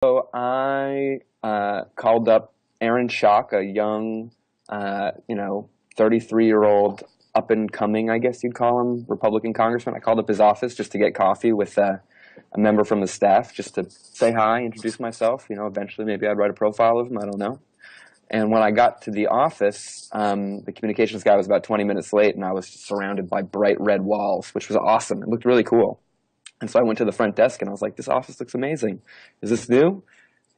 So I called up Aaron Schock, a young, 33-year-old up and coming, I guess you'd call him, Republican congressman. I called up his office just to get coffee with a member from the staff, just to say hi, introduce myself. Eventually maybe I'd write a profile of him. I don't know. And when I got to the office, the communications guy was about 20 minutes late, and I was surrounded by bright red walls, which was awesome. It looked really cool. And so I went to the front desk, and I was like, this office looks amazing. Is this new?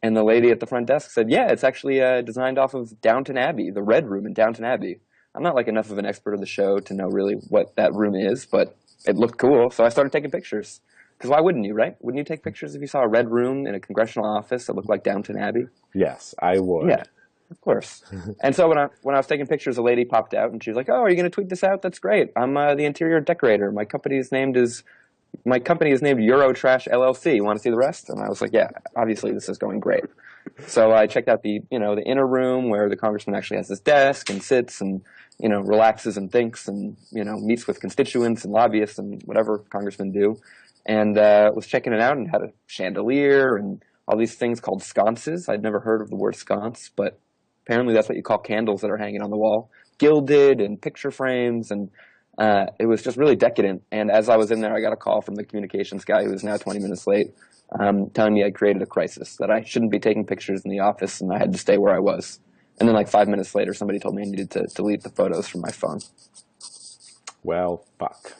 And the lady at the front desk said, yeah, it's actually designed off of Downton Abbey, the Red Room in Downton Abbey. I'm not like enough of an expert of the show to know really what that room is, but it looked cool, so I started taking pictures. Because why wouldn't you, right? Wouldn't you take pictures if you saw a red room in a congressional office that looked like Downton Abbey? Yes, I would. Yeah, of course. And so when I was taking pictures, a lady popped out, and she was like, "Oh, are you going to tweet this out? That's great. I'm the interior decorator. My company is named Eurotrash LLC. You want to see the rest?" And I was like, "Yeah, obviously this is going great." So I checked out the inner room where the congressman actually has his desk and sits and relaxes and thinks and meets with constituents and lobbyists and whatever congressmen do, and was checking it out and had a chandelier and all these things called sconces. I'd never heard of the word sconce, but apparently that's what you call candles that are hanging on the wall, gilded and picture frames, and it was just really decadent. And as I was in there, I got a call from the communications guy who was now 20 minutes late, telling me I created a crisis, that I shouldn't be taking pictures in the office and I had to stay where I was. And then like 5 minutes later, somebody told me I needed to delete the photos from my phone. Well, fuck.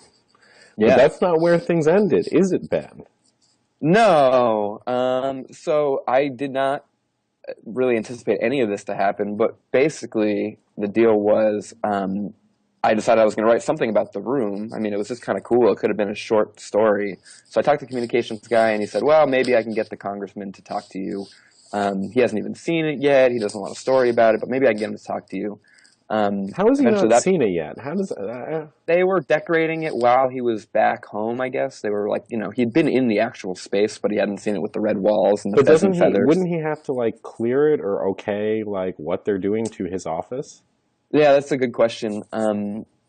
Yeah. But that's not where things ended, is it, Ben? No. So I did not really anticipate any of this to happen, but basically the deal was I decided I was going to write something about the room. I mean, it was just kind of cool. It could have been a short story. So I talked to the communications guy, and he said, well, maybe I can get the congressman to talk to you. He hasn't even seen it yet. He doesn't want a story about it, but maybe I can get him to talk to you. How has he not seen it yet? How does They were decorating it while he was back home, I guess. They were like, he'd been in the actual space, but he hadn't seen it with the red walls and the pheasant feathers. Wouldn't he have to like clear it or okay like what they're doing to his office? Yeah, that's a good question.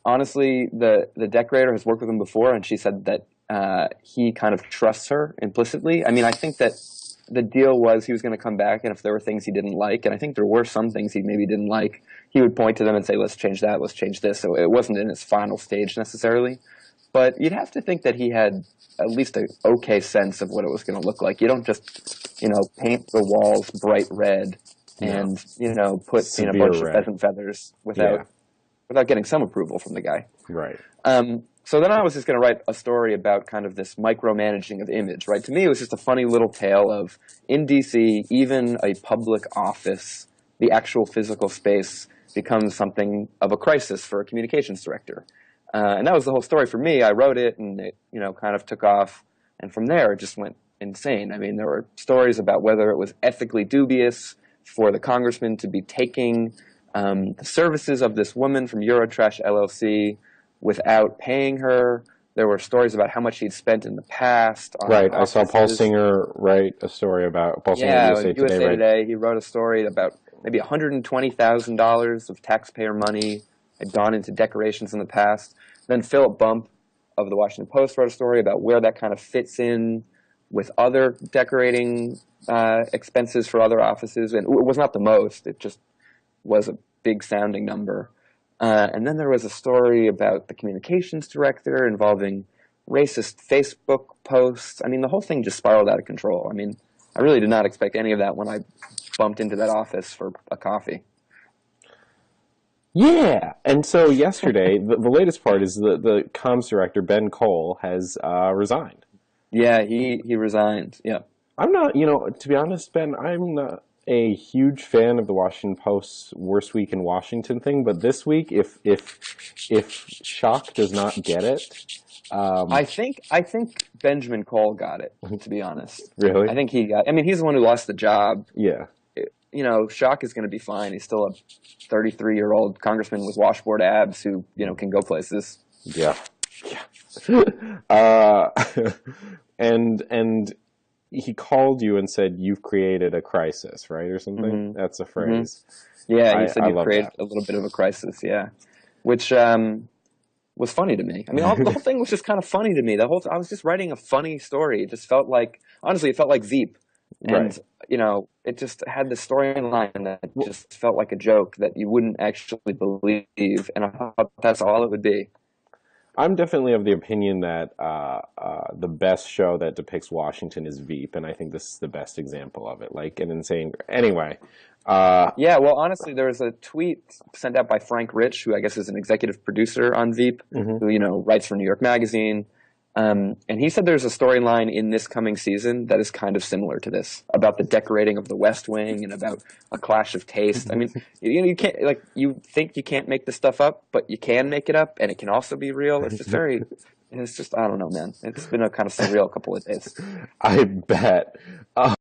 Honestly, the decorator has worked with him before, and she said that he kind of trusts her implicitly. I mean, I think that the deal was he was going to come back, and if there were things he didn't like, and I think there were some things he maybe didn't like, he would point to them and say, let's change that, let's change this. So it wasn't in its final stage necessarily. But you'd have to think that he had at least an okay sense of what it was going to look like. You don't just, paint the walls bright red and, put in a bunch of pheasant feathers without getting some approval from the guy. Right. So then I was just going to write a story about kind of this micromanaging of image, right? To me, it was just a funny little tale of, in D.C., even a public office, the actual physical space, becomes something of a crisis for a communications director. And that was the whole story for me. I wrote it, and it, kind of took off. And from there, it just went insane. I mean, there were stories about whether it was ethically dubious for the congressman to be taking the services of this woman from Eurotrash LLC without paying her. There were stories about how much he'd spent in the past on Right. offices. I saw Paul Singer write a story about Paul Singer USA Today. Today. He wrote a story about maybe $120,000 of taxpayer money had gone into decorations in the past. Then Philip Bump of the Washington Post wrote a story about where that kind of fits in with other decorating expenses for other offices. And it was not the most. It just was a big sounding number. And then there was a story about the communications director involving racist Facebook posts. I mean, the whole thing just spiraled out of control. I mean, I really did not expect any of that when I bumped into that office for a coffee. Yeah, and so yesterday, the latest part is the comms director, Ben Cole, has resigned. Yeah, he resigned, yeah. I'm not, to be honest, Ben, I'm not a huge fan of the Washington Post's Worst Week in Washington thing, but this week, if Schock does not get it... I think Benjamin Cole got it, to be honest. Really? I think he got... I mean, he's the one who lost the job. Yeah. Schock is going to be fine. He's still a 33-year-old congressman with washboard abs who, can go places. Yeah. And he called you and said, you've created a crisis, right? Or something? Mm-hmm. That's a phrase. Mm-hmm. Yeah, he said you've created a little bit of a crisis, yeah. Which was funny to me. I mean, the whole thing was just kind of funny to me. I was just writing a funny story. It just felt like, honestly, it felt like Veep. Right. And it just had the storyline that Well, just felt like a joke that you wouldn't actually believe, and I thought that's all it would be. I'm definitely of the opinion that the best show that depicts Washington is Veep, and I think this is the best example of it. Like an insane. Anyway, uh, Yeah, well, honestly, there was a tweet sent out by Frank Rich, who I guess is an executive producer on Veep, mhm. who writes for New York Magazine, and he said there's a storyline in this coming season that is kind of similar to this, about the decorating of the West Wing and about a clash of taste. I mean, you can't, like, you think you can't make this stuff up, but you can make it up, and it can also be real. It's just I don't know, man. It's been a kind of surreal couple of days. I bet.